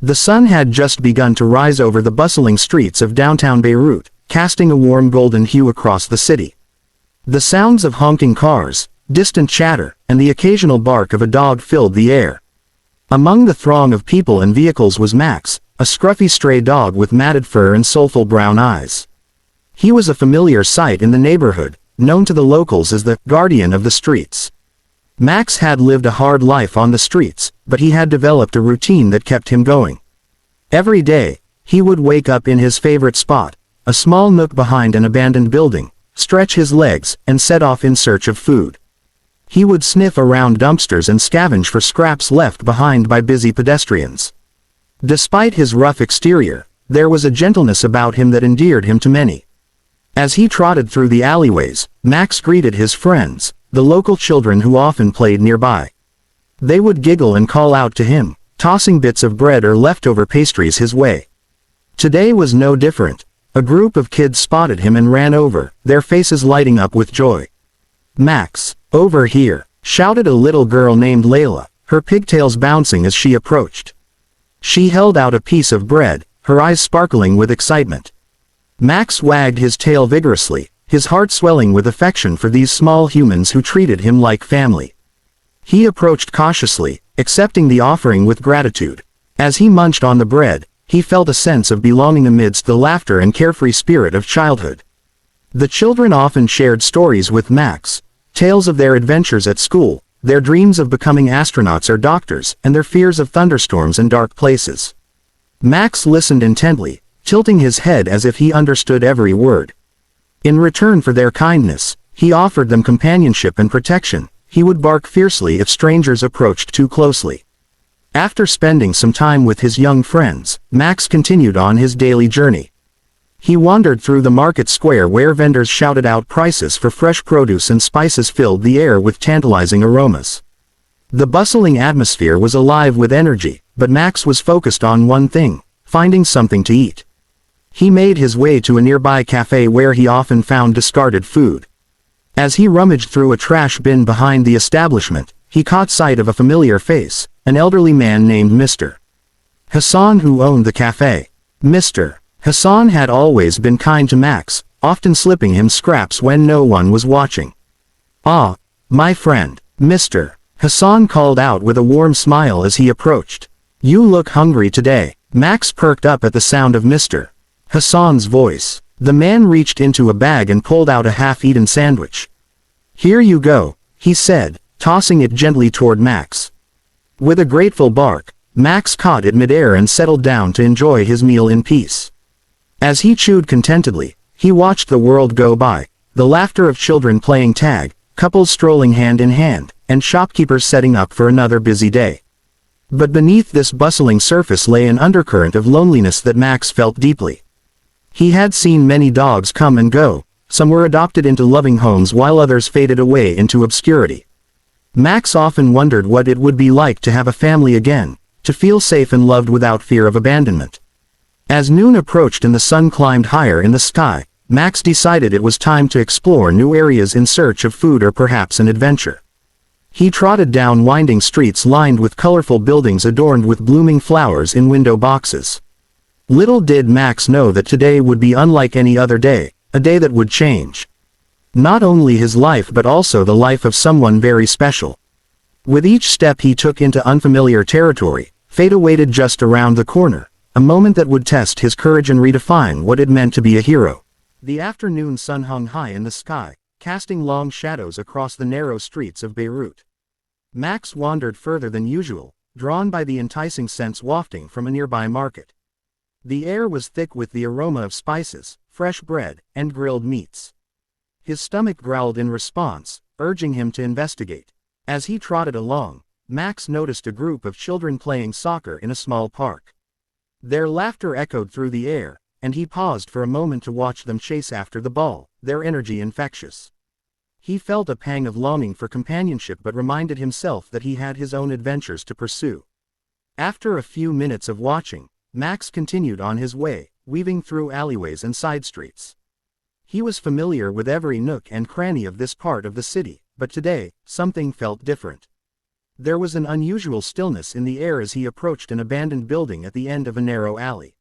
The sun had just begun to rise over the bustling streets of downtown Beirut, casting a warm golden hue across the city. The sounds of honking cars, distant chatter, and the occasional bark of a dog filled the air. Among the throng of people and vehicles was Max, a scruffy stray dog with matted fur and soulful brown eyes. He was a familiar sight in the neighborhood, known to the locals as the guardian of the streets. Max had lived a hard life on the streets, but he had developed a routine that kept him going. Every day, he would wake up in his favorite spot, a small nook behind an abandoned building, stretch his legs, and set off in search of food. He would sniff around dumpsters and scavenge for scraps left behind by busy pedestrians. Despite his rough exterior, there was a gentleness about him that endeared him to many. As he trotted through the alleyways, Max greeted his friends, the local children who often played nearby. They would giggle and call out to him, tossing bits of bread or leftover pastries his way. Today was no different. A group of kids spotted him and ran over, their faces lighting up with joy. "Max, over here," shouted a little girl named Layla, her pigtails bouncing as she approached. She held out a piece of bread, her eyes sparkling with excitement. Max wagged his tail vigorously, his heart swelling with affection for these small humans who treated him like family. He approached cautiously, accepting the offering with gratitude. As he munched on the bread, he felt a sense of belonging amidst the laughter and carefree spirit of childhood. The children often shared stories with Max, tales of their adventures at school, their dreams of becoming astronauts or doctors, and their fears of thunderstorms and dark places. Max listened intently, tilting his head as if he understood every word. In return for their kindness, he offered them companionship and protection. He would bark fiercely if strangers approached too closely. After spending some time with his young friends, Max continued on his daily journey. He wandered through the market square where vendors shouted out prices for fresh produce and spices filled the air with tantalizing aromas. The bustling atmosphere was alive with energy, but Max was focused on one thing: finding something to eat. He made his way to a nearby cafe where he often found discarded food. As he rummaged through a trash bin behind the establishment, he caught sight of a familiar face, an elderly man named Mr. Hassan who owned the cafe. Mr. Hassan had always been kind to Max, often slipping him scraps when no one was watching. "Ah, my friend," Mr. Hassan called out with a warm smile as he approached. "You look hungry today." Max perked up at the sound of Mr. Hassan's voice. The man reached into a bag and pulled out a half-eaten sandwich. "Here you go," he said, tossing it gently toward Max. With a grateful bark, Max caught it midair and settled down to enjoy his meal in peace. As he chewed contentedly, he watched the world go by, the laughter of children playing tag, couples strolling hand in hand, and shopkeepers setting up for another busy day. But beneath this bustling surface lay an undercurrent of loneliness that Max felt deeply. He had seen many dogs come and go, some were adopted into loving homes while others faded away into obscurity. Max often wondered what it would be like to have a family again, to feel safe and loved without fear of abandonment. As noon approached and the sun climbed higher in the sky, Max decided it was time to explore new areas in search of food or perhaps an adventure. He trotted down winding streets lined with colorful buildings adorned with blooming flowers in window boxes. Little did Max know that today would be unlike any other day, a day that would change not only his life but also the life of someone very special. With each step he took into unfamiliar territory, fate awaited just around the corner, a moment that would test his courage and redefine what it meant to be a hero. The afternoon sun hung high in the sky, casting long shadows across the narrow streets of Beirut. Max wandered further than usual, drawn by the enticing scents wafting from a nearby market. The air was thick with the aroma of spices, fresh bread, and grilled meats. His stomach growled in response, urging him to investigate. As he trotted along, Max noticed a group of children playing soccer in a small park. Their laughter echoed through the air, and he paused for a moment to watch them chase after the ball, their energy infectious. He felt a pang of longing for companionship but reminded himself that he had his own adventures to pursue. After a few minutes of watching, Max continued on his way, weaving through alleyways and side streets. He was familiar with every nook and cranny of this part of the city, but today, something felt different. There was an unusual stillness in the air as he approached an abandoned building at the end of a narrow alley.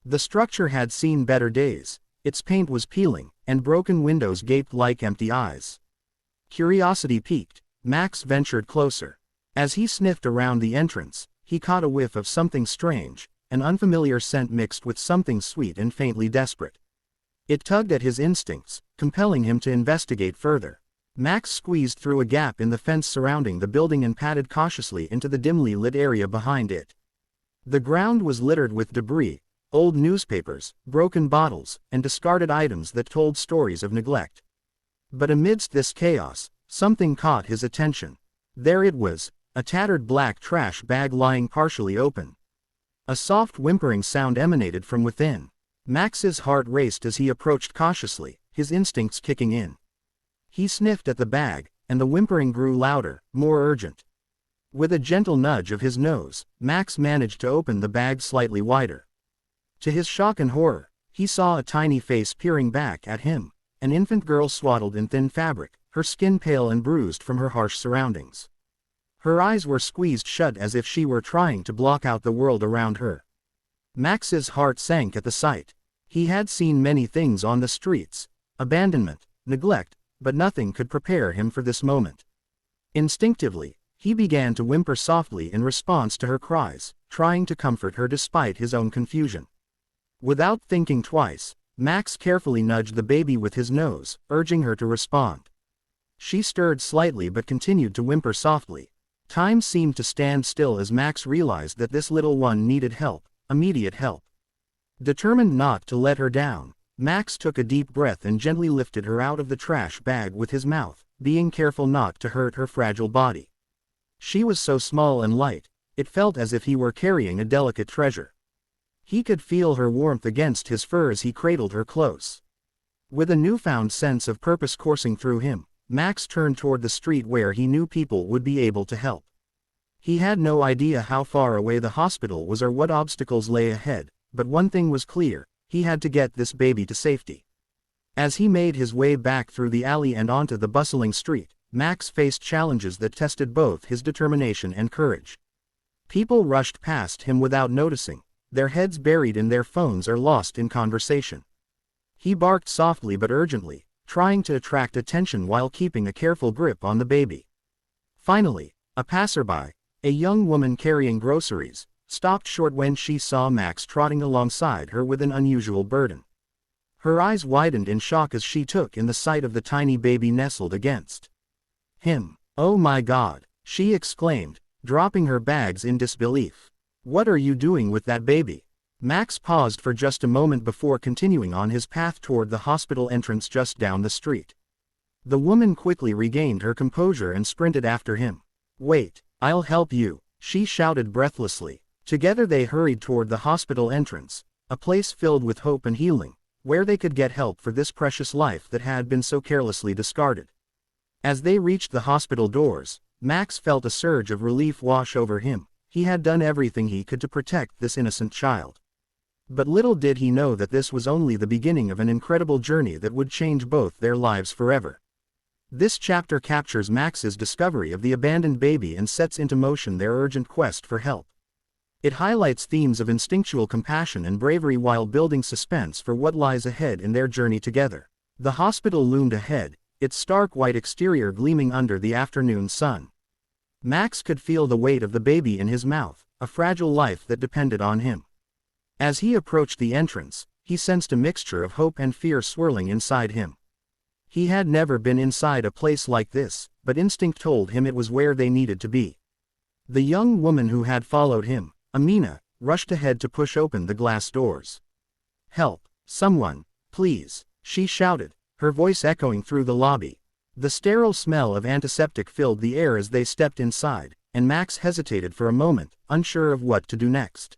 The structure had seen better days. Its paint was peeling, and broken windows gaped like empty eyes. Curiosity piqued, Max ventured closer. As he sniffed around the entrance, he caught a whiff of something strange, an unfamiliar scent mixed with something sweet and faintly desperate. It tugged at his instincts, compelling him to investigate further. Max squeezed through a gap in the fence surrounding the building and padded cautiously into the dimly lit area behind it. The ground was littered with debris, old newspapers, broken bottles, and discarded items that told stories of neglect. But amidst this chaos, something caught his attention. There it was, a tattered black trash bag lying partially open. A soft whimpering sound emanated from within. Max's heart raced as he approached cautiously, his instincts kicking in. He sniffed at the bag, and the whimpering grew louder, more urgent. With a gentle nudge of his nose, Max managed to open the bag slightly wider. To his shock and horror, he saw a tiny face peering back at him, an infant girl swaddled in thin fabric, her skin pale and bruised from her harsh surroundings. Her eyes were squeezed shut as if she were trying to block out the world around her. Max's heart sank at the sight. He had seen many things on the streets, abandonment, neglect, but nothing could prepare him for this moment. Instinctively, he began to whimper softly in response to her cries, trying to comfort her despite his own confusion. Without thinking twice, Max carefully nudged the baby with his nose, urging her to respond. She stirred slightly but continued to whimper softly. Time seemed to stand still as Max realized that this little one needed help, immediate help. Determined not to let her down, Max took a deep breath and gently lifted her out of the trash bag with his mouth, being careful not to hurt her fragile body. She was so small and light, it felt as if he were carrying a delicate treasure. He could feel her warmth against his fur as he cradled her close. With a newfound sense of purpose coursing through him, Max turned toward the street where he knew people would be able to help. He had no idea how far away the hospital was or what obstacles lay ahead, but one thing was clear, he had to get this baby to safety. As he made his way back through the alley and onto the bustling street, Max faced challenges that tested both his determination and courage. People rushed past him without noticing, their heads buried in their phones or lost in conversation. He barked softly but urgently, trying to attract attention while keeping a careful grip on the baby. Finally, a passerby, a young woman carrying groceries, stopped short when she saw Max trotting alongside her with an unusual burden. Her eyes widened in shock as she took in the sight of the tiny baby nestled against him. "Oh my God," she exclaimed, dropping her bags in disbelief. "What are you doing with that baby?" Max paused for just a moment before continuing on his path toward the hospital entrance just down the street. The woman quickly regained her composure and sprinted after him. "Wait, I'll help you," she shouted breathlessly. Together they hurried toward the hospital entrance, a place filled with hope and healing, where they could get help for this precious life that had been so carelessly discarded. As they reached the hospital doors, Max felt a surge of relief wash over him. He had done everything he could to protect this innocent child. But little did he know that this was only the beginning of an incredible journey that would change both their lives forever. This chapter captures Max's discovery of the abandoned baby and sets into motion their urgent quest for help. It highlights themes of instinctual compassion and bravery while building suspense for what lies ahead in their journey together. The hospital loomed ahead, its stark white exterior gleaming under the afternoon sun. Max could feel the weight of the baby in his mouth, a fragile life that depended on him. As he approached the entrance, he sensed a mixture of hope and fear swirling inside him. He had never been inside a place like this, but instinct told him it was where they needed to be. The young woman who had followed him, Amina, rushed ahead to push open the glass doors. "Help, someone, please," she shouted, her voice echoing through the lobby. The sterile smell of antiseptic filled the air as they stepped inside, and Max hesitated for a moment, unsure of what to do next.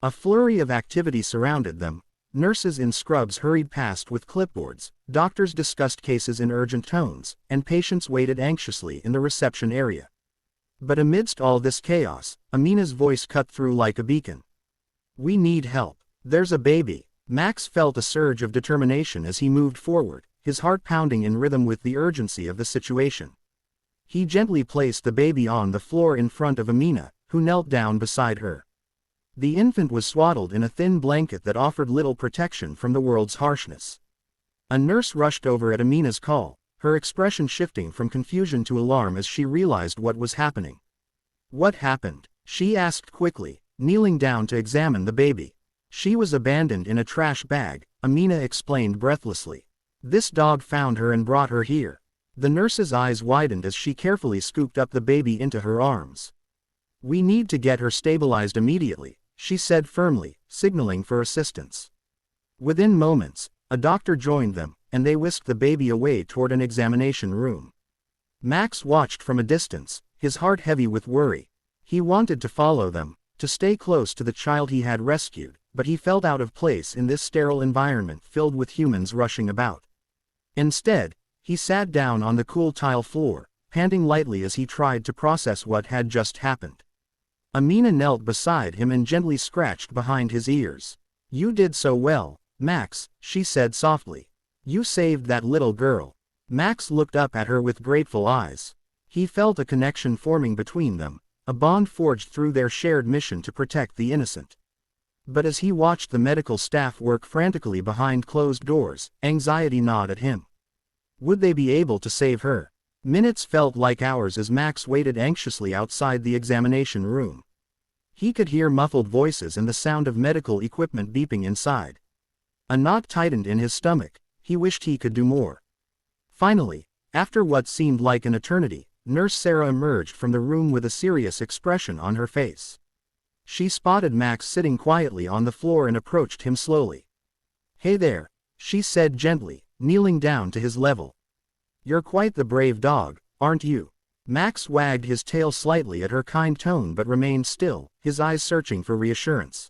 A flurry of activity surrounded them. Nurses in scrubs hurried past with clipboards, doctors discussed cases in urgent tones, and patients waited anxiously in the reception area. But amidst all this chaos, Amina's voice cut through like a beacon. "We need help. There's a baby." Max felt a surge of determination as he moved forward, his heart pounding in rhythm with the urgency of the situation. He gently placed the baby on the floor in front of Amina, who knelt down beside her. The infant was swaddled in a thin blanket that offered little protection from the world's harshness. A nurse rushed over at Amina's call, her expression shifting from confusion to alarm as she realized what was happening. "What happened?" she asked quickly, kneeling down to examine the baby. "She was abandoned in a trash bag," Amina explained breathlessly. "This dog found her and brought her here." The nurse's eyes widened as she carefully scooped up the baby into her arms. "We need to get her stabilized immediately," she said firmly, signaling for assistance. Within moments, a doctor joined them, and they whisked the baby away toward an examination room. Max watched from a distance, his heart heavy with worry. He wanted to follow them, to stay close to the child he had rescued, but he felt out of place in this sterile environment filled with humans rushing about. Instead, he sat down on the cool tile floor, panting lightly as he tried to process what had just happened. Amina knelt beside him and gently scratched behind his ears. "You did so well, Max," she said softly. "You saved that little girl." Max looked up at her with grateful eyes. He felt a connection forming between them, a bond forged through their shared mission to protect the innocent. But as he watched the medical staff work frantically behind closed doors, anxiety gnawed at him. Would they be able to save her? Minutes felt like hours as Max waited anxiously outside the examination room. He could hear muffled voices and the sound of medical equipment beeping inside. A knot tightened in his stomach. He wished he could do more. Finally, after what seemed like an eternity, Nurse Sarah emerged from the room with a serious expression on her face. She spotted Max sitting quietly on the floor and approached him slowly. "Hey there," she said gently, kneeling down to his level. "You're quite the brave dog, aren't you?" Max wagged his tail slightly at her kind tone but remained still, his eyes searching for reassurance.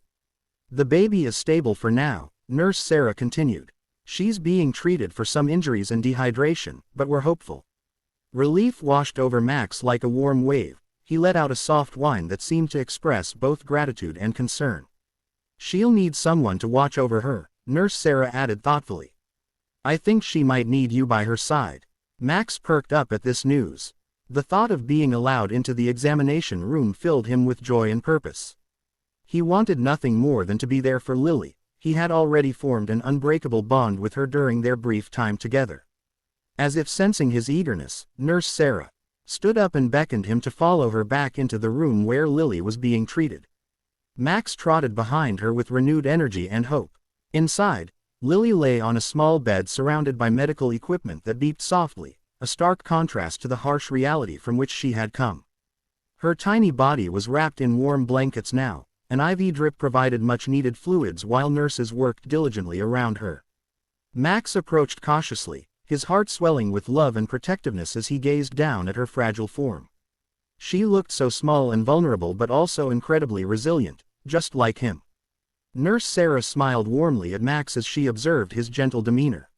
"The baby is stable for now," Nurse Sarah continued. "She's being treated for some injuries and dehydration, but we're hopeful." Relief washed over Max like a warm wave. He let out a soft whine that seemed to express both gratitude and concern. "She'll need someone to watch over her," Nurse Sarah added thoughtfully. "I think she might need you by her side." Max perked up at this news. The thought of being allowed into the examination room filled him with joy and purpose. He wanted nothing more than to be there for Lily. He had already formed an unbreakable bond with her during their brief time together. As if sensing his eagerness, Nurse Sarah stood up and beckoned him to follow her back into the room where Lily was being treated. Max trotted behind her with renewed energy and hope. Inside, Lily lay on a small bed surrounded by medical equipment that beeped softly, a stark contrast to the harsh reality from which she had come. Her tiny body was wrapped in warm blankets now. An IV drip provided much-needed fluids while nurses worked diligently around her. Max approached cautiously, his heart swelling with love and protectiveness as he gazed down at her fragile form. She looked so small and vulnerable but also incredibly resilient, just like him. Nurse Sarah smiled warmly at Max as she observed his gentle demeanor.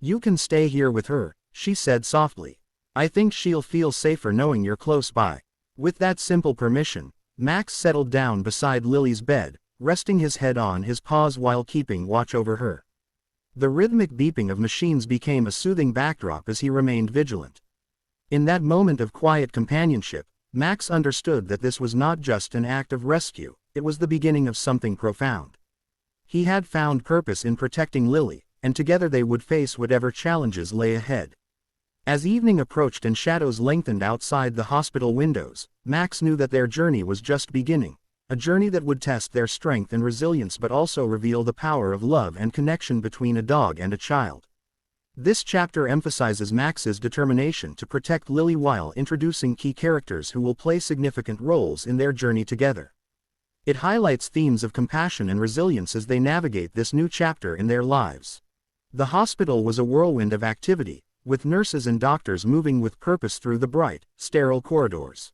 "You can stay here with her," she said softly. "I think she'll feel safer knowing you're close by." With that simple permission, Max settled down beside Lily's bed, resting his head on his paws while keeping watch over her. The rhythmic beeping of machines became a soothing backdrop as he remained vigilant. In that moment of quiet companionship, Max understood that this was not just an act of rescue, it was the beginning of something profound. He had found purpose in protecting Lily, and together they would face whatever challenges lay ahead. As evening approached and shadows lengthened outside the hospital windows, Max knew that their journey was just beginning. A journey that would test their strength and resilience but also reveal the power of love and connection between a dog and a child. This chapter emphasizes Max's determination to protect Lily while introducing key characters who will play significant roles in their journey together. It highlights themes of compassion and resilience as they navigate this new chapter in their lives. The hospital was a whirlwind of activity, with nurses and doctors moving with purpose through the bright, sterile corridors.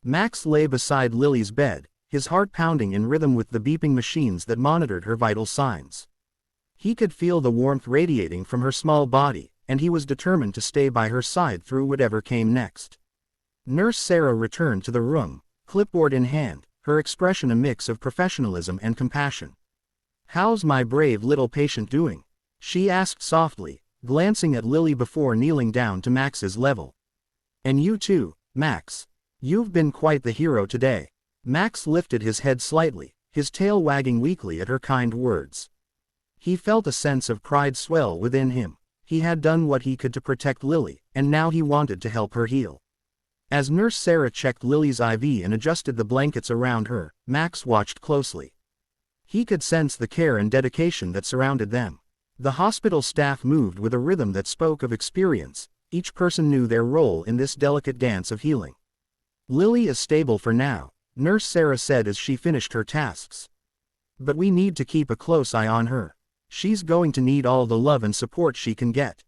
Max lay beside Lily's bed, his heart pounding in rhythm with the beeping machines that monitored her vital signs. He could feel the warmth radiating from her small body, and he was determined to stay by her side through whatever came next. Nurse Sarah returned to the room, clipboard in hand, her expression a mix of professionalism and compassion. "How's my brave little patient doing?" she asked softly, glancing at Lily before kneeling down to Max's level. And you too, Max. You've been quite the hero today. Max lifted his head slightly, his tail wagging weakly at her kind words. He felt a sense of pride swell within him. He had done what he could to protect Lily, and now he wanted to help her heal. As Nurse Sarah checked Lily's IV and adjusted the blankets around her, Max watched closely. He could sense the care and dedication that surrounded them. The hospital staff moved with a rhythm that spoke of experience. Each person knew their role in this delicate dance of healing. Lily is stable for now, Nurse Sarah said as she finished her tasks. But we need to keep a close eye on her. She's going to need all the love and support she can get.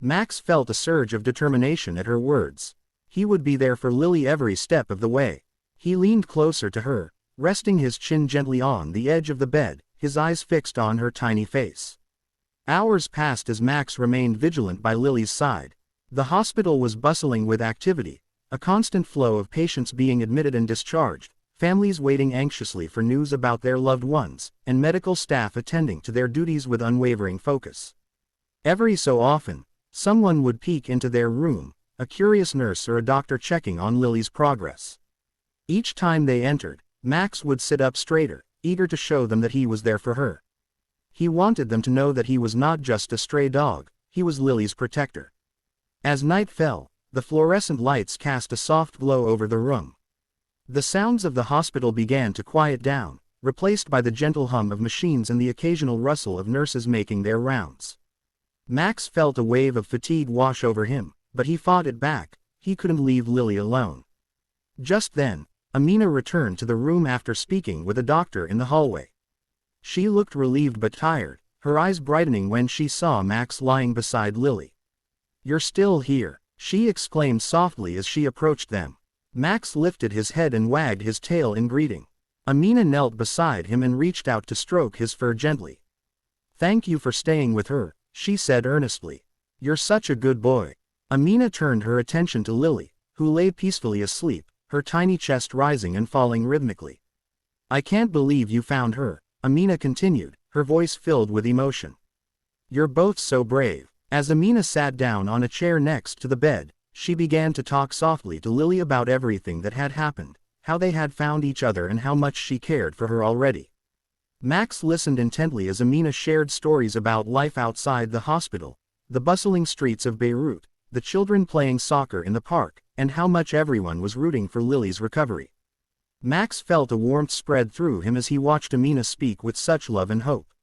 Max felt a surge of determination at her words. He would be there for Lily every step of the way. He leaned closer to her, resting his chin gently on the edge of the bed, his eyes fixed on her tiny face. Hours passed as Max remained vigilant by Lily's side. The hospital was bustling with activity, a constant flow of patients being admitted and discharged, families waiting anxiously for news about their loved ones, and medical staff attending to their duties with unwavering focus. Every so often, someone would peek into their room, a curious nurse or a doctor checking on Lily's progress. Each time they entered, Max would sit up straighter, eager to show them that he was there for her. He wanted them to know that he was not just a stray dog, he was Lily's protector. As night fell, the fluorescent lights cast a soft glow over the room. The sounds of the hospital began to quiet down, replaced by the gentle hum of machines and the occasional rustle of nurses making their rounds. Max felt a wave of fatigue wash over him, but he fought it back. He couldn't leave Lily alone. Just then, Amina returned to the room after speaking with a doctor in the hallway. She looked relieved but tired, her eyes brightening when she saw Max lying beside Lily. "You're still here," she exclaimed softly as she approached them. Max lifted his head and wagged his tail in greeting. Amina knelt beside him and reached out to stroke his fur gently. "Thank you for staying with her," she said earnestly. "You're such a good boy." Amina turned her attention to Lily, who lay peacefully asleep, her tiny chest rising and falling rhythmically. "I can't believe you found her," Amina continued, her voice filled with emotion. "You're both so brave." As Amina sat down on a chair next to the bed, she began to talk softly to Lily about everything that had happened, how they had found each other and how much she cared for her already. Max listened intently as Amina shared stories about life outside the hospital, the bustling streets of Beirut, the children playing soccer in the park, and how much everyone was rooting for Lily's recovery. Max felt a warmth spread through him as he watched Amina speak with such love and hope.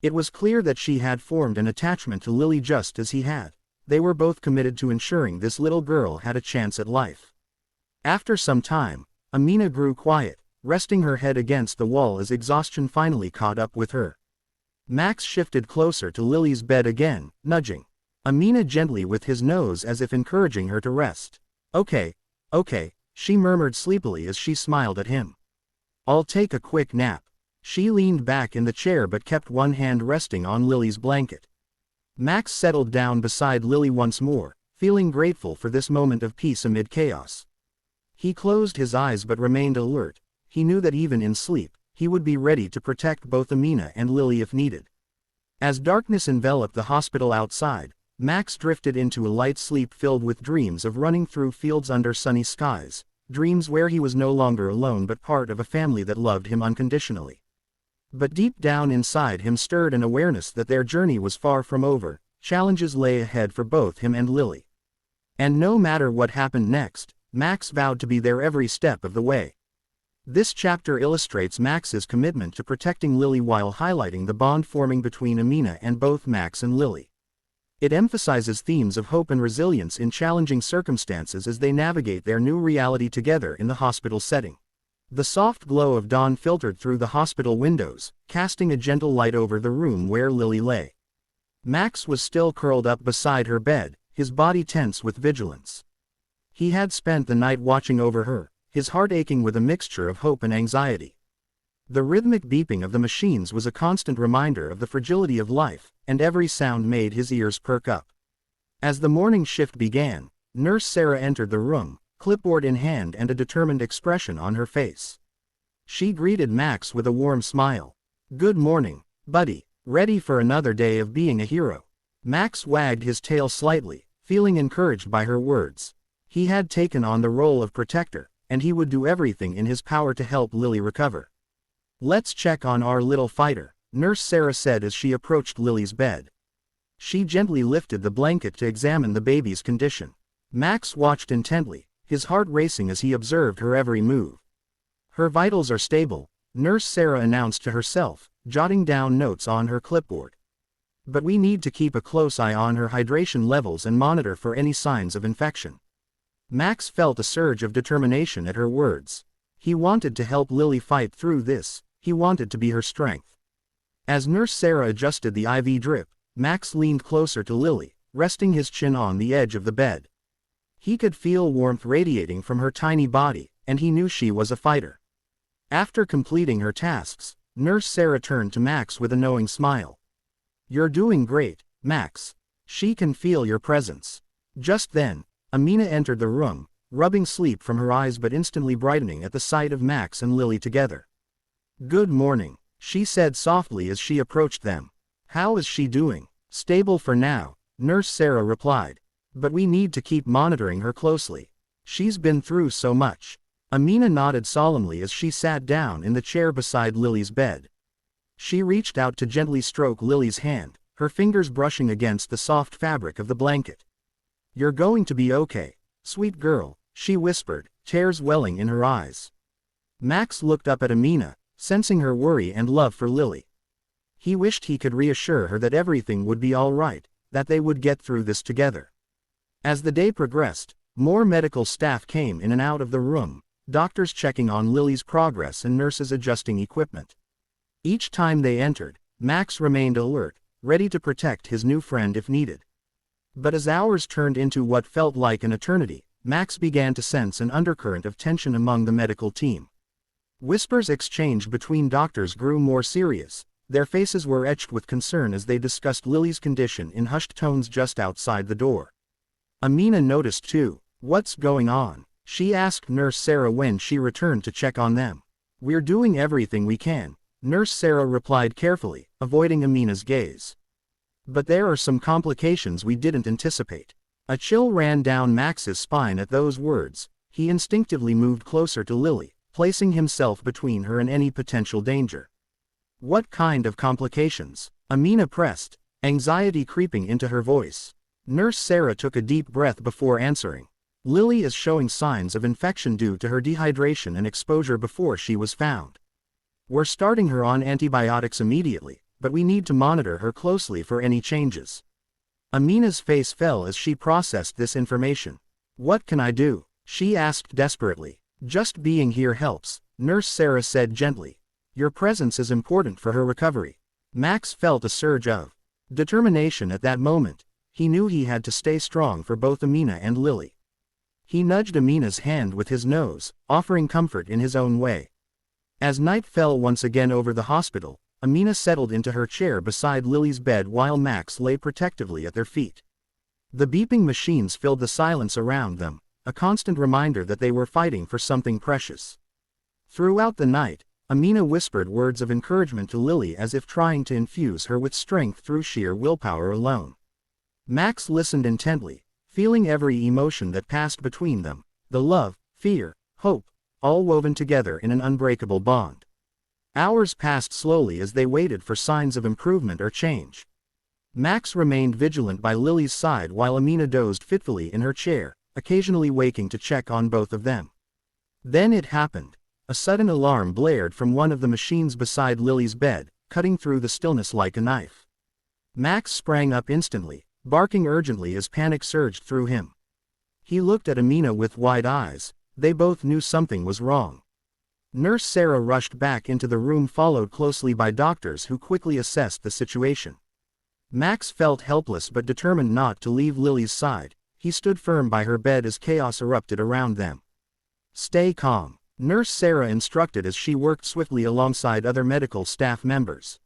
It was clear that she had formed an attachment to Lily just as he had. They were both committed to ensuring this little girl had a chance at life. After some time, Amina grew quiet, resting her head against the wall as exhaustion finally caught up with her. Max shifted closer to Lily's bed again, nudging Amina gently with his nose as if encouraging her to rest. Okay, she murmured sleepily as she smiled at him. "I'll take a quick nap." She leaned back in the chair but kept one hand resting on Lily's blanket. Max settled down beside Lily once more, feeling grateful for this moment of peace amid chaos. He closed his eyes but remained alert. He knew that even in sleep, he would be ready to protect both Amina and Lily if needed. As darkness enveloped the hospital outside, Max drifted into a light sleep filled with dreams of running through fields under sunny skies, dreams where he was no longer alone but part of a family that loved him unconditionally. But deep down inside him stirred an awareness that their journey was far from over. Challenges lay ahead for both him and Lily. And no matter what happened next, Max vowed to be there every step of the way. This chapter illustrates Max's commitment to protecting Lily while highlighting the bond forming between Amina and both Max and Lily. It emphasizes themes of hope and resilience in challenging circumstances as they navigate their new reality together in the hospital setting. The soft glow of dawn filtered through the hospital windows, casting a gentle light over the room where Lily lay. Max was still curled up beside her bed, his body tense with vigilance. He had spent the night watching over her, his heart aching with a mixture of hope and anxiety. The rhythmic beeping of the machines was a constant reminder of the fragility of life, and every sound made his ears perk up. As the morning shift began, Nurse Sarah entered the room, clipboard in hand and a determined expression on her face. She greeted Max with a warm smile. "Good morning, buddy. Ready for another day of being a hero?" Max wagged his tail slightly, feeling encouraged by her words. He had taken on the role of protector, and he would do everything in his power to help Lily recover. "Let's check on our little fighter," Nurse Sarah said as she approached Lily's bed. She gently lifted the blanket to examine the baby's condition. Max watched intently, his heart racing as he observed her every move. "Her vitals are stable," Nurse Sarah announced to herself, jotting down notes on her clipboard. "But we need to keep a close eye on her hydration levels and monitor for any signs of infection." Max felt a surge of determination at her words. He wanted to help Lily fight through this, he wanted to be her strength. As Nurse Sarah adjusted the IV drip, Max leaned closer to Lily, resting his chin on the edge of the bed. He could feel warmth radiating from her tiny body, and he knew she was a fighter. After completing her tasks, Nurse Sarah turned to Max with a knowing smile. "You're doing great, Max. She can feel your presence." Just then, Amina entered the room, rubbing sleep from her eyes but instantly brightening at the sight of Max and Lily together. "Good morning," she said softly as she approached them. "How is she doing?" "Stable for now," Nurse Sarah replied. "But we need to keep monitoring her closely. She's been through so much." Amina nodded solemnly as she sat down in the chair beside Lily's bed. She reached out to gently stroke Lily's hand, her fingers brushing against the soft fabric of the blanket. "You're going to be okay, sweet girl," she whispered, tears welling in her eyes. Max looked up at Amina, sensing her worry and love for Lily. He wished he could reassure her that everything would be all right, that they would get through this together. As the day progressed, more medical staff came in and out of the room, doctors checking on Lily's progress and nurses adjusting equipment. Each time they entered, Max remained alert, ready to protect his new friend if needed. But as hours turned into what felt like an eternity, Max began to sense an undercurrent of tension among the medical team. Whispers exchanged between doctors grew more serious, their faces were etched with concern as they discussed Lily's condition in hushed tones just outside the door. Amina noticed too. "What's going on?" she asked Nurse Sarah when she returned to check on them. "We're doing everything we can," Nurse Sarah replied carefully, avoiding Amina's gaze. "But there are some complications we didn't anticipate." A chill ran down Max's spine at those words. He instinctively moved closer to Lily, placing himself between her and any potential danger. "What kind of complications?" Amina pressed, anxiety creeping into her voice. Nurse Sarah took a deep breath before answering. "Lily is showing signs of infection due to her dehydration and exposure before she was found. We're starting her on antibiotics immediately, but we need to monitor her closely for any changes." Amina's face fell as she processed this information. "What can I do?" she asked desperately. "Just being here helps," Nurse Sarah said gently. "Your presence is important for her recovery." Max felt a surge of determination at that moment. He knew he had to stay strong for both Amina and Lily. He nudged Amina's hand with his nose, offering comfort in his own way. As night fell once again over the hospital, Amina settled into her chair beside Lily's bed while Max lay protectively at their feet. The beeping machines filled the silence around them, a constant reminder that they were fighting for something precious. Throughout the night, Amina whispered words of encouragement to Lily as if trying to infuse her with strength through sheer willpower alone. Max listened intently, feeling every emotion that passed between them, the love, fear, hope, all woven together in an unbreakable bond. Hours passed slowly as they waited for signs of improvement or change. Max remained vigilant by Lily's side while Amina dozed fitfully in her chair, occasionally waking to check on both of them. Then it happened. A sudden alarm blared from one of the machines beside Lily's bed, cutting through the stillness like a knife. Max sprang up instantly, barking urgently as panic surged through him. He looked at Amina with wide eyes. They both knew something was wrong. Nurse Sarah rushed back into the room, followed closely by doctors who quickly assessed the situation. Max felt helpless but determined not to leave Lily's side. He stood firm by her bed as chaos erupted around them. "Stay calm," Nurse Sarah instructed as she worked swiftly alongside other medical staff members.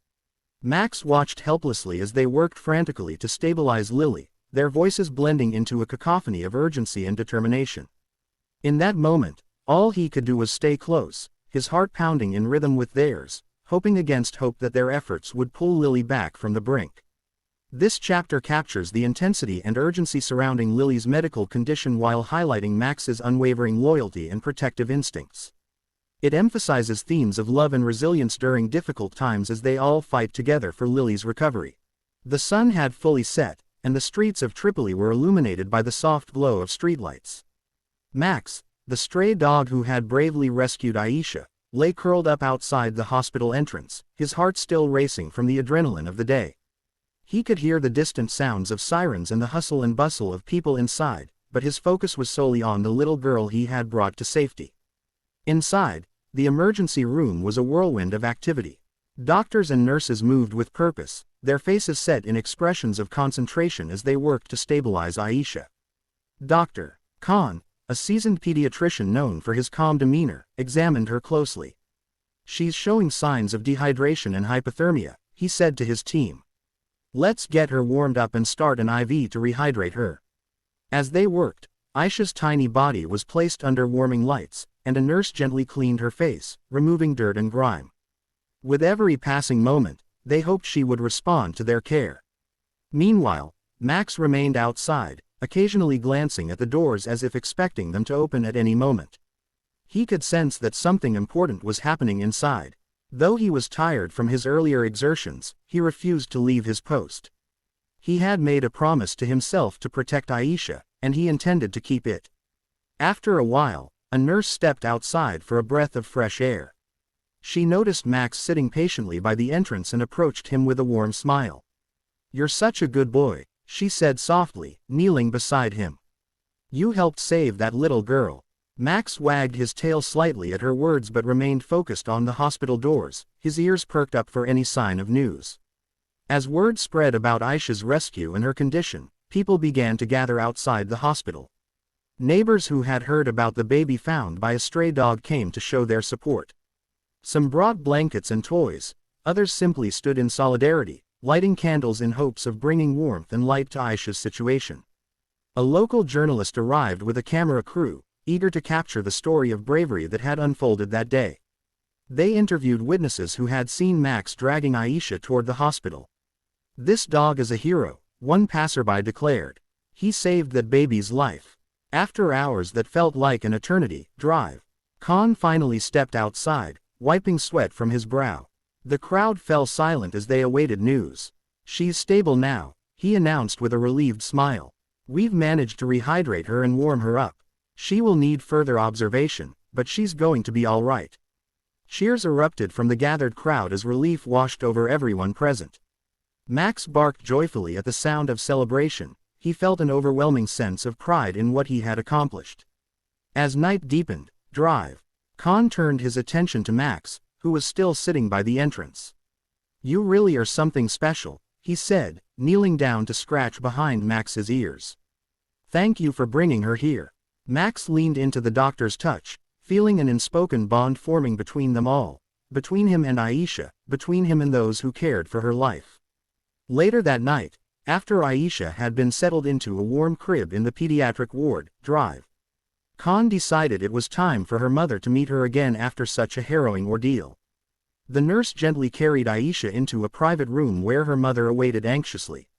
Max watched helplessly as they worked frantically to stabilize Lily, their voices blending into a cacophony of urgency and determination. In that moment, all he could do was stay close, his heart pounding in rhythm with theirs, hoping against hope that their efforts would pull Lily back from the brink. This chapter captures the intensity and urgency surrounding Lily's medical condition while highlighting Max's unwavering loyalty and protective instincts. It emphasizes themes of love and resilience during difficult times as they all fight together for Lily's recovery. The sun had fully set, and the streets of Tripoli were illuminated by the soft glow of streetlights. Max, the stray dog who had bravely rescued Aisha, lay curled up outside the hospital entrance, his heart still racing from the adrenaline of the day. He could hear the distant sounds of sirens and the hustle and bustle of people inside, but his focus was solely on the little girl he had brought to safety. Inside, the emergency room was a whirlwind of activity. Doctors and nurses moved with purpose, their faces set in expressions of concentration as they worked to stabilize Aisha. Dr. Khan, a seasoned pediatrician known for his calm demeanor, examined her closely. "She's showing signs of dehydration and hypothermia," he said to his team. "Let's get her warmed up and start an IV to rehydrate her." As they worked, Aisha's tiny body was placed under warming lights, and a nurse gently cleaned her face, removing dirt and grime. With every passing moment, they hoped she would respond to their care. Meanwhile, Max remained outside, occasionally glancing at the doors as if expecting them to open at any moment. He could sense that something important was happening inside. Though he was tired from his earlier exertions, he refused to leave his post. He had made a promise to himself to protect Aisha, and he intended to keep it. After a while, a nurse stepped outside for a breath of fresh air. She noticed Max sitting patiently by the entrance and approached him with a warm smile. "You're such a good boy," she said softly, kneeling beside him. "You helped save that little girl." Max wagged his tail slightly at her words but remained focused on the hospital doors, his ears perked up for any sign of news. As word spread about Aisha's rescue and her condition, people began to gather outside the hospital. Neighbors who had heard about the baby found by a stray dog came to show their support. Some brought blankets and toys, others simply stood in solidarity, lighting candles in hopes of bringing warmth and light to Aisha's situation. A local journalist arrived with a camera crew, eager to capture the story of bravery that had unfolded that day. They interviewed witnesses who had seen Max dragging Aisha toward the hospital. "This dog is a hero," one passerby declared. "He saved that baby's life." After hours that felt like an eternity, Khan finally stepped outside, wiping sweat from his brow. The crowd fell silent as they awaited news. "She's stable now," he announced with a relieved smile. "We've managed to rehydrate her and warm her up. She will need further observation, but she's going to be all right." Cheers erupted from the gathered crowd as relief washed over everyone present. Max barked joyfully at the sound of celebration. He felt an overwhelming sense of pride in what he had accomplished. As night deepened, Khan turned his attention to Max, who was still sitting by the entrance. "You really are something special," he said, kneeling down to scratch behind Max's ears. "Thank you for bringing her here." Max leaned into the doctor's touch, feeling an unspoken bond forming between them all, between him and Aisha, between him and those who cared for her life. Later that night, after Aisha had been settled into a warm crib in the pediatric ward, Khan decided it was time for her mother to meet her again after such a harrowing ordeal. The nurse gently carried Aisha into a private room where her mother awaited anxiously.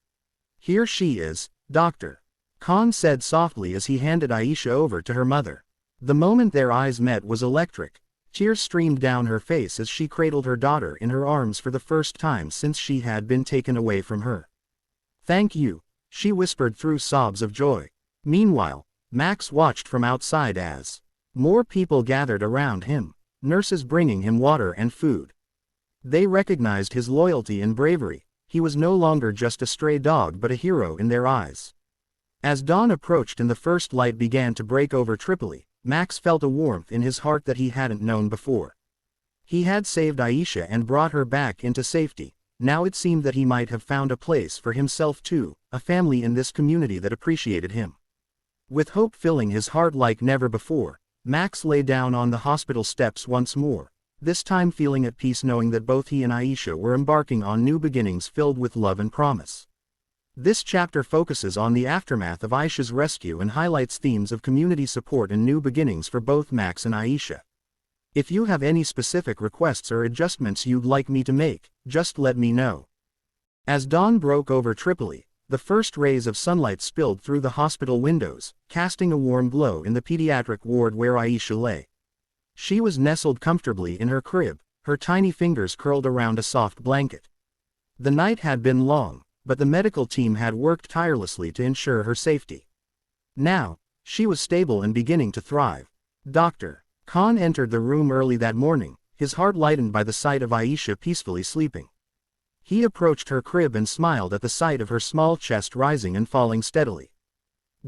"Here she is, doctor," Khan said softly as he handed Aisha over to her mother. The moment their eyes met was electric. Tears streamed down her face as she cradled her daughter in her arms for the first time since she had been taken away from her. "Thank you," she whispered through sobs of joy. Meanwhile, Max watched from outside as more people gathered around him, nurses bringing him water and food. They recognized his loyalty and bravery. He was no longer just a stray dog but a hero in their eyes. As dawn approached and the first light began to break over Tripoli, Max felt a warmth in his heart that he hadn't known before. He had saved Aisha and brought her back into safety. Now it seemed that he might have found a place for himself too, a family in this community that appreciated him. With hope filling his heart like never before, Max lay down on the hospital steps once more, this time feeling at peace knowing that both he and Aisha were embarking on new beginnings filled with love and promise. This chapter focuses on the aftermath of Aisha's rescue and highlights themes of community support and new beginnings for both Max and Aisha. If you have any specific requests or adjustments you'd like me to make, just let me know. As dawn broke over Tripoli, the first rays of sunlight spilled through the hospital windows, casting a warm glow in the pediatric ward where Aisha lay. She was nestled comfortably in her crib, her tiny fingers curled around a soft blanket. The night had been long, but the medical team had worked tirelessly to ensure her safety. Now, she was stable and beginning to thrive. Dr. Khan entered the room early that morning, his heart lightened by the sight of Aisha peacefully sleeping. He approached her crib and smiled at the sight of her small chest rising and falling steadily.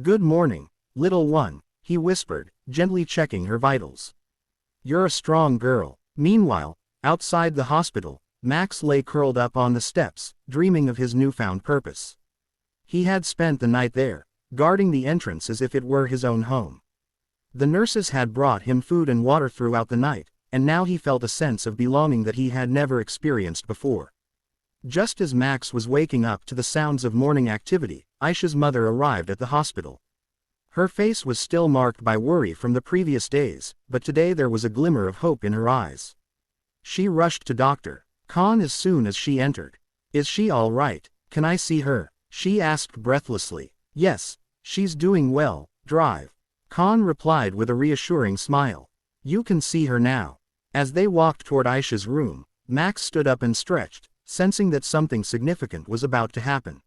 "Good morning, little one," he whispered, gently checking her vitals. "You're a strong girl." Meanwhile, outside the hospital, Max lay curled up on the steps, dreaming of his newfound purpose. He had spent the night there, guarding the entrance as if it were his own home. The nurses had brought him food and water throughout the night, and now he felt a sense of belonging that he had never experienced before. Just as Max was waking up to the sounds of morning activity, Aisha's mother arrived at the hospital. Her face was still marked by worry from the previous days, but today there was a glimmer of hope in her eyes. She rushed to Dr. Khan as soon as she entered. "Is she all right? Can I see her?" she asked breathlessly. "Yes, she's doing well, drive," Khan replied with a reassuring smile. "You can see her now." As they walked toward Aisha's room, Max stood up and stretched, sensing that something significant was about to happen.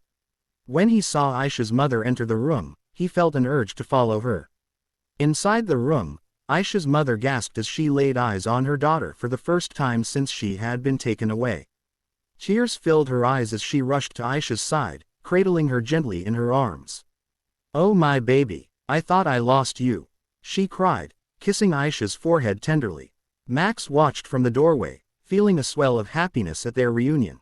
When he saw Aisha's mother enter the room, he felt an urge to follow her. Inside the room, Aisha's mother gasped as she laid eyes on her daughter for the first time since she had been taken away. Tears filled her eyes as she rushed to Aisha's side, cradling her gently in her arms. "Oh my baby, I thought I lost you," she cried, kissing Aisha's forehead tenderly. Max watched from the doorway, feeling a swell of happiness at their reunion.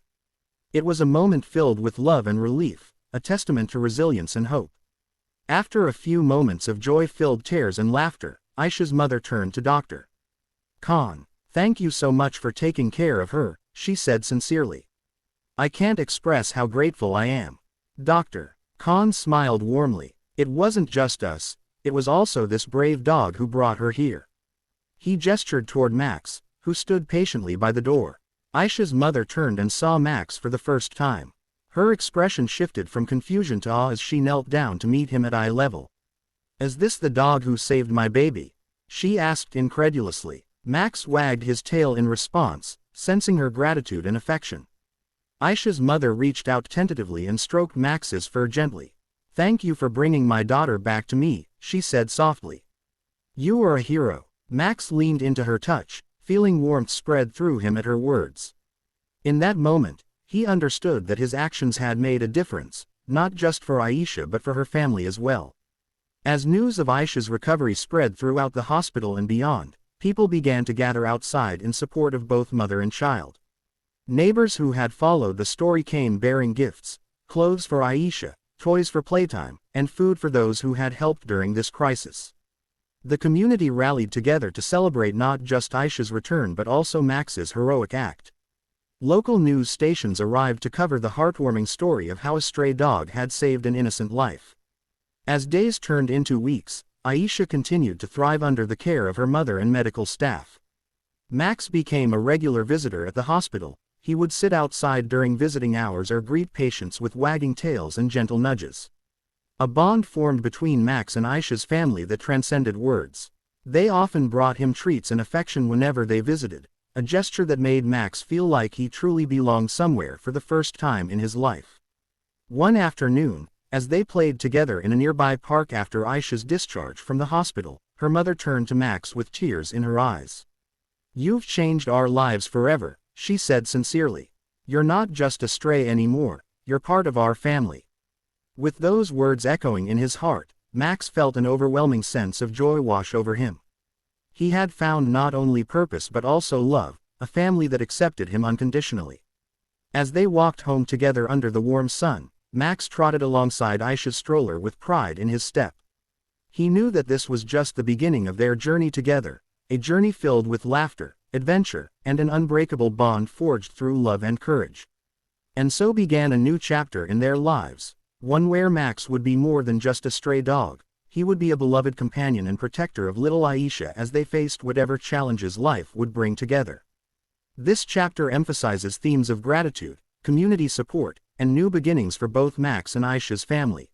It was a moment filled with love and relief, a testament to resilience and hope. After a few moments of joy-filled tears and laughter, Aisha's mother turned to Dr. Khan. "Thank you so much for taking care of her," she said sincerely. "I can't express how grateful I am." Dr. Khan smiled warmly. "It wasn't just us, it was also this brave dog who brought her here." He gestured toward Max, who stood patiently by the door. Aisha's mother turned and saw Max for the first time. Her expression shifted from confusion to awe as she knelt down to meet him at eye level. "Is this the dog who saved my baby?" she asked incredulously. Max wagged his tail in response, sensing her gratitude and affection. Aisha's mother reached out tentatively and stroked Max's fur gently. "Thank you for bringing my daughter back to me," she said softly. "You are a hero." Max leaned into her touch, feeling warmth spread through him at her words. In that moment, he understood that his actions had made a difference, not just for Aisha but for her family as well. As news of Aisha's recovery spread throughout the hospital and beyond, people began to gather outside in support of both mother and child. Neighbors who had followed the story came bearing gifts, clothes for Aisha, toys for playtime, and food for those who had helped during this crisis. The community rallied together to celebrate not just Aisha's return but also Max's heroic act. Local news stations arrived to cover the heartwarming story of how a stray dog had saved an innocent life. As days turned into weeks, Aisha continued to thrive under the care of her mother and medical staff. Max became a regular visitor at the hospital. He would sit outside during visiting hours or greet patients with wagging tails and gentle nudges. A bond formed between Max and Aisha's family that transcended words. They often brought him treats and affection whenever they visited, a gesture that made Max feel like he truly belonged somewhere for the first time in his life. One afternoon, as they played together in a nearby park after Aisha's discharge from the hospital, her mother turned to Max with tears in her eyes. "You've changed our lives forever," she said sincerely. "You're not just a stray anymore, you're part of our family." With those words echoing in his heart, Max felt an overwhelming sense of joy wash over him. He had found not only purpose but also love, a family that accepted him unconditionally. As they walked home together under the warm sun, Max trotted alongside Aisha's stroller with pride in his step. He knew that this was just the beginning of their journey together, a journey filled with laughter, adventure, and an unbreakable bond forged through love and courage. And so began a new chapter in their lives. One where Max would be more than just a stray dog, he would be a beloved companion and protector of little Aisha as they faced whatever challenges life would bring together. This chapter emphasizes themes of gratitude, community support, and new beginnings for both Max and Aisha's family.